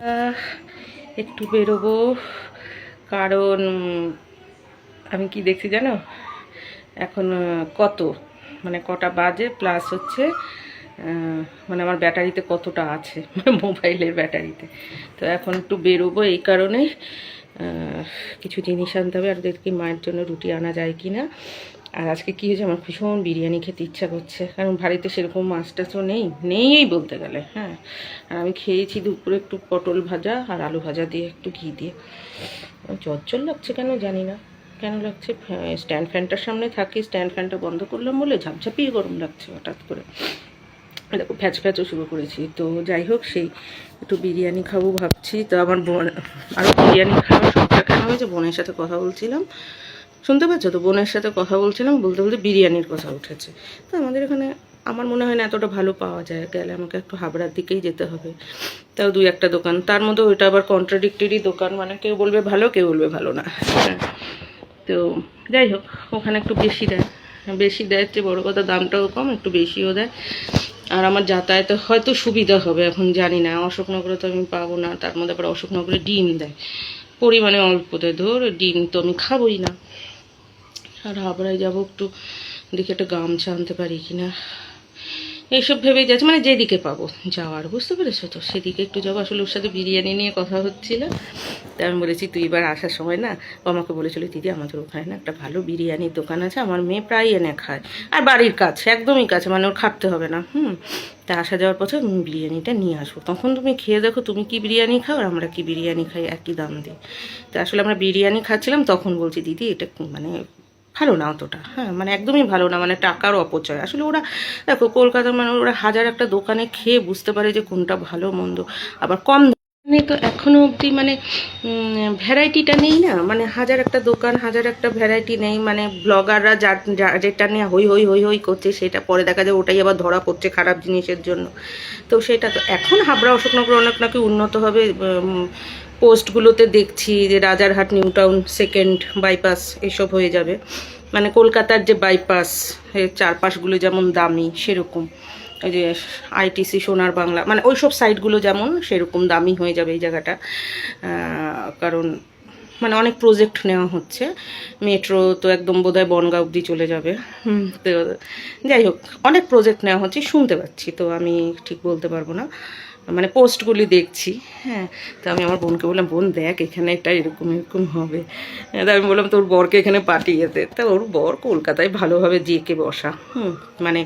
একটু বেরোবো, কারণ আমি কি দেখছি জানো, এখন কত মানে কটা বাজে প্লাস হচ্ছে মানে আমার ব্যাটারিতে কতটা আছে মোবাইলের ব্যাটারিতে। তো এখন একটু বেরোবো, এই কারণে কিছু জিনিস আনতে হবে। আর দেখি মায়ের জন্য রুটি আনা যায় কি না। আর আজকে কী হয়েছে, আমার ভীষণ বিরিয়ানি খেতে ইচ্ছা করছে, কারণ বাড়িতে সেরকম মাছ টাছও নেই বলতে গেলে। হ্যাঁ, আর আমি খেয়েছি দুপুরে একটু পটল ভাজা আর আলু ভাজা দিয়ে, একটু ঘি দিয়ে। চচ্চল লাগছে কেন জানি না, কেন লাগছে। স্ট্যান্ড ফ্যানটার সামনে থাকি, স্ট্যান্ড ফ্যানটা বন্ধ করলাম বলে ঝাপঝাপিয়ে গরম লাগছে হঠাৎ করে। দেখো ফ্যাচও শুরু করেছি। তো যাই হোক, সেই একটু বিরিয়ানি খাবো ভাবছি। তো আমার বোন আরও বিরিয়ানি খাওয়ার শখটা কেন হয়েছে, বোনের সাথে কথা বলছিলাম, শুনতে পাচ্ছ তো, বোনের সাথে কথা বলছিলাম, বলতে বলতে বিরিয়ানির কথা উঠেছে। তো আমাদের এখানে আমার মনে হয় না এতটা ভালো পাওয়া যায়, গেলে আমাকে একটু হাবড়ার দিকেই যেতে হবে। তাও দুই একটা দোকান, তার মধ্যে ওইটা আবার কন্ট্রাডিক্টরি দোকান, মানে কেউ বলবে ভালো কেউ বলবে ভালো না। তো যাই হোক, ওখানে একটু বেশি দেয় যে বড়ো কথা, দামটাও কম, একটু বেশিও দেয়। আর আমার যাতায়াতে হয়তো সুবিধা হবে, এখন জানি না। অশোকনগরে তো আমি পাবো না, তার মধ্যে আবার অশোকনগরে ডিম দেয় পরিমাণে অল্প দেয়, ধর ডিম তো আমি খাবোই না। আর হাবড়ায় যাবো, একটু দেখি একটা গামছা আনতে পারি কিনা, এইসব ভেবেই যাচ্ছে, মানে যেদিকে পাবো যাওয়ার, বুঝতে পেরেছো তো, সেদিকে একটু যাবো। আসলে ওর সাথে বিরিয়ানি নিয়ে কথা হচ্ছিল, তাই আমি বলেছি তুই এবার আসার সময় না, ও আমাকে বলেছিল দিদি আমাদের ওখানে না একটা ভালো বিরিয়ানির দোকান আছে, আমার মেয়ে প্রায় এনে খায়, আর বাড়ির কাছে, একদমই কাছে, মানে ওর খাটতে হবে না। তা আসা যাওয়ার পথে বিরিয়ানিটা নিয়ে আসবো, তখন তুমি খেয়ে দেখো তুমি কি বিরিয়ানি খাও আর আমরা কি বিরিয়ানি খাই, একই দাম দিই। তা আসলে আমরা বিরিয়ানি খাচ্ছিলাম, তখন বলছি দিদি এটা মানে ভালো না অতটা, হ্যাঁ মানে একদমই ভালো না, মানে টাকার অপচয়। আসলে ওরা দেখো কলকাতার মানে ওরা হাজার একটা দোকানে খেয়ে বুঝতে পারে যে কোনটা ভালো মন্দ, আবার কম দামে তো এখনও অবধি মানে ভ্যারাইটিটা নেই না, মানে হাজার একটা দোকান, হাজার একটা ভ্যারাইটি নেই, মানে ব্লগাররা যেটা নিয়ে হই হই হই হই করছে, সেটা পরে দেখা যায় ওটাই আবার ধরা পড়ছে খারাপ জিনিসের জন্য। তো সেটা তো এখন হাবড়া অশোকনগর অনেক নাকি উন্নত হবে, পোস্টগুলোতে দেখছি যে Rajarhat new town second bypass এসব হয়ে যাবে, মানে কলকাতার যে বাইপাস চারপাশগুলো যেমন দামি, সেরকম ওই যে আইটিসি সোনার বাংলা, মানে ওই সব সাইটগুলো যেমন সেরকম দামি হয়ে যাবে এই জায়গাটা। কারণ মানে অনেক প্রজেক্ট নেওয়া হচ্ছে, মেট্রো তো একদম বোধহয় বনগাঁ অবধি চলে যাবে। তো যাই হোক, অনেক প্রজেক্ট নেওয়া হচ্ছে শুনতে পাচ্ছি, তো আমি ঠিক বলতে পারবো না, মানে পোস্টগুলি দেখছি। হ্যাঁ, তো আমি আমার বোনকে বললাম, বোন দেখ এখানে একটা এরকম এরকম হবে। তা আমি বললাম তোর বরকে এখানে পাঠিয়ে দে। তা ওর বর কলকাতায় ভালোভাবে জেকে বসা, মানে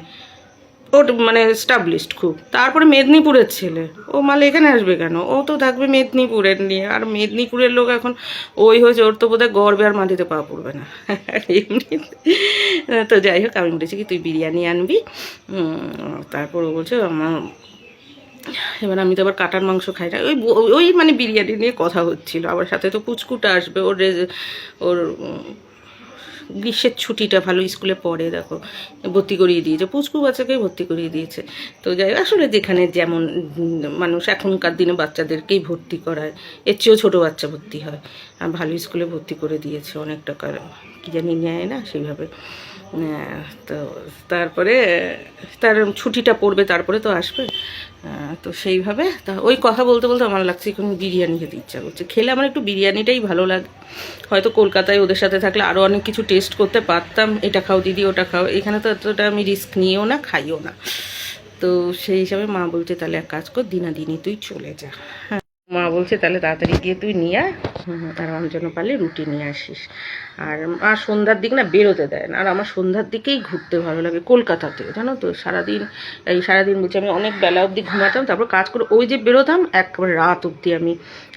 ওর মানে স্টাবলিশড খুব। তারপরে মেদিনীপুরের ছেলে, ও মালে এখানে আসবে কেন, ও তো থাকবে মেদিনীপুরের নিয়ে। আর মেদিনীপুরের লোক এখন ওই হয়েছে, ওর তো বোধহয় গর্বে আর মাটিতে পা পড়বে না এমনি। তো যাই হোক, আমি বলেছি কি তুই বিরিয়ানি আনবি। তারপর ও বলছে আমার, এবার আমি তো আবার কাটার মাংস খাই না, ওই মানে বিরিয়ানি নিয়ে কথা হচ্ছিল। আবার সাথে তো পুচকুটা আসবে, ওর গ্রীষ্মের ছুটিটা ভালো স্কুলে পড়ে, দেখো ভর্তি করিয়ে দিয়েছে, পুচকু বাচ্চাকেই ভর্তি করিয়ে দিয়েছে। তো যাই আসলে যেখানে যেমন মানুষ এখনকার দিনে বাচ্চাদেরকেই ভর্তি করায়, এর চেয়েও ছোটো বাচ্চা ভর্তি হয়, আর ভালো স্কুলে ভর্তি করে দিয়েছে, অনেক টাকার কী জানি নেয় না সেইভাবে। তো তারপরে তার ছুটিটা পড়বে, তারপরে তো আসবে। তো সেইভাবে তা ওই কথা বলতে বলতে আমার লাগছে এখন বিরিয়ানি খেতে ইচ্ছা করছে। খেলে আমার একটু বিরিয়ানিটাই ভালো লাগে। হয়তো কলকাতায় ওদের সাথে থাকলে আরও অনেক কিছু টেস্ট করতে পারতাম, এটা খাও দিদি ওটা খাও, এখানে তো এতটা আমি রিস্ক নিয়েও না, খাইও না। তো সেই হিসাবে মা বলছে তাহলে এক কাজ কর, দিনাদিনই তুই চলে যা। হ্যাঁ, মা বলছে তাহলে তাড়াতাড়ি গিয়ে তুই নিয়ে আয়, আর আমার জন্য পারলে রুটি নিয়ে আসিস। আর সন্ধ্যার দিক না বেরোতে দেয় না, আর আমার সন্ধ্যার দিকেই ঘুরতে ভালো লাগে কলকাতাতে, জানো তো। সারাদিন বলছি আমি অনেক বেলা অবধি ঘুমাতাম, তারপর কাজ করে ওই যে বেরোতাম একেবারে রাত অবধি আমি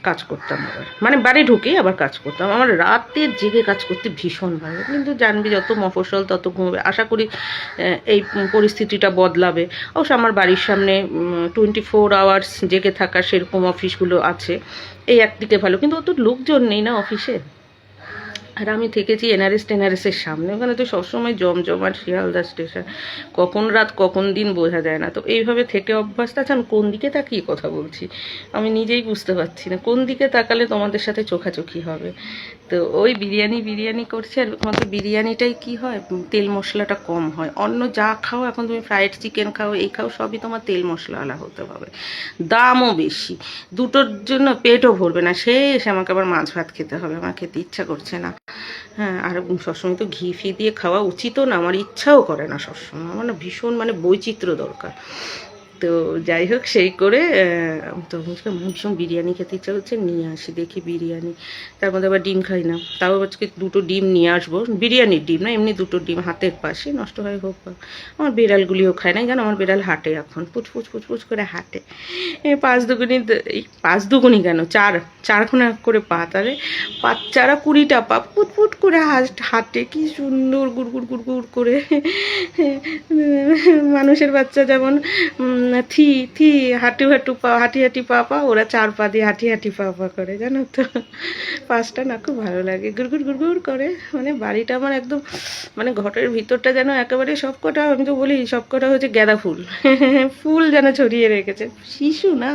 কাজ করতাম। আবার মানে বাড়ি ঢুকেই আবার কাজ করতাম। আমার রাতে জেগে কাজ করতে ভীষণ ভালো, কিন্তু জানবি যত মফস্বল তত ঘুমবে। আশা করি এই পরিস্থিতিটা বদলাবে। অবশ্য আমার বাড়ির সামনে 24 আওয়ার্স জেগে থাকা সেরকম অফিসগুলো আছে, এই একদিকে ভালো, কিন্তু অত লোকজন নেই না অফিসে। আর আমি থেকেছি টেনারেসের সামনে, ওখানে তো সবসময় জমজমাট, শিয়ালদা স্টেশন, কখন রাত কখন দিন বোঝা যায় না। তো এইভাবে থেকে অভ্যাসটা আছে। আমি কোন দিকে তাকিয়ে কথা বলছি আমি নিজেই বুঝতে পারছি না, কোন দিকে তাকালে তোমাদের সাথে চোখাচোখি হবে। তো ওই বিরিয়ানি বিরিয়ানি করছে, আর মাত্র বিরিয়ানিটাই কি হয়, তেল মশলাটা কম হয়। অন্য যা খাও, এখন তুমি ফ্রাইড চিকেন খাও, এই খাও, সবই তোমার তেল মশলাওয়ালা হতে হবে, দামও বেশি, দুটোর জন্য পেটও ভরবে না, শেষ আমাকে আবার মাছ ভাত খেতে হবে, আমার খেতে ইচ্ছা করছে না। হ্যাঁ, আর সবসময় তো ঘি ফি দিয়ে খাওয়া উচিতও না, আমার ইচ্ছাও করে না সবসময়, আমার না ভীষণ মানে বৈচিত্র্য দরকার। তো যাই হোক, সেই করে তো ভীষণ বিরিয়ানি খেতে ইচ্ছা হচ্ছে, নিয়ে আসি দেখি বিরিয়ানি। তার মধ্যে আবার ডিম খাই না, তাও আজকে দুটো ডিম নিয়ে আসবো, বিরিয়ানির ডিম না, এমনি দুটো ডিম হাতের পাশে, নষ্ট হয় হোক। আমার বিড়ালগুলিও খায় না, জানো আমার বিড়াল হাঁটে এখন, পুচপুচ পুচপুচ করে হাঁটে, পাঁচ দুগুনি, এই পাঁচ দুগুনি কেন, চারখানা করে পা, তাহলে 5×20টা পা, পুটপুট করে হাঁটে, কি সুন্দর গুড় গুড় গুড় করে। মানুষের বাচ্চা যেমন থি থি হাঁটু হাঁটু পা, হাঁটি হাঁটি পা পা, ওরা 4 পা দিয়ে হাঁটি হাঁটি পা পা করে, জানো তো। পাঁচটা না খুব ভালো লাগে, গুড় গুড় গুড় করে, মানে বাড়িটা আমার একদম, মানে ঘরের ভিতরটা যেন একেবারে সবকটা, আমি তো বলি সবকটা হচ্ছে গাঁদা ফুল, ফুল যেন ছড়িয়ে রেখেছে, শিশু না।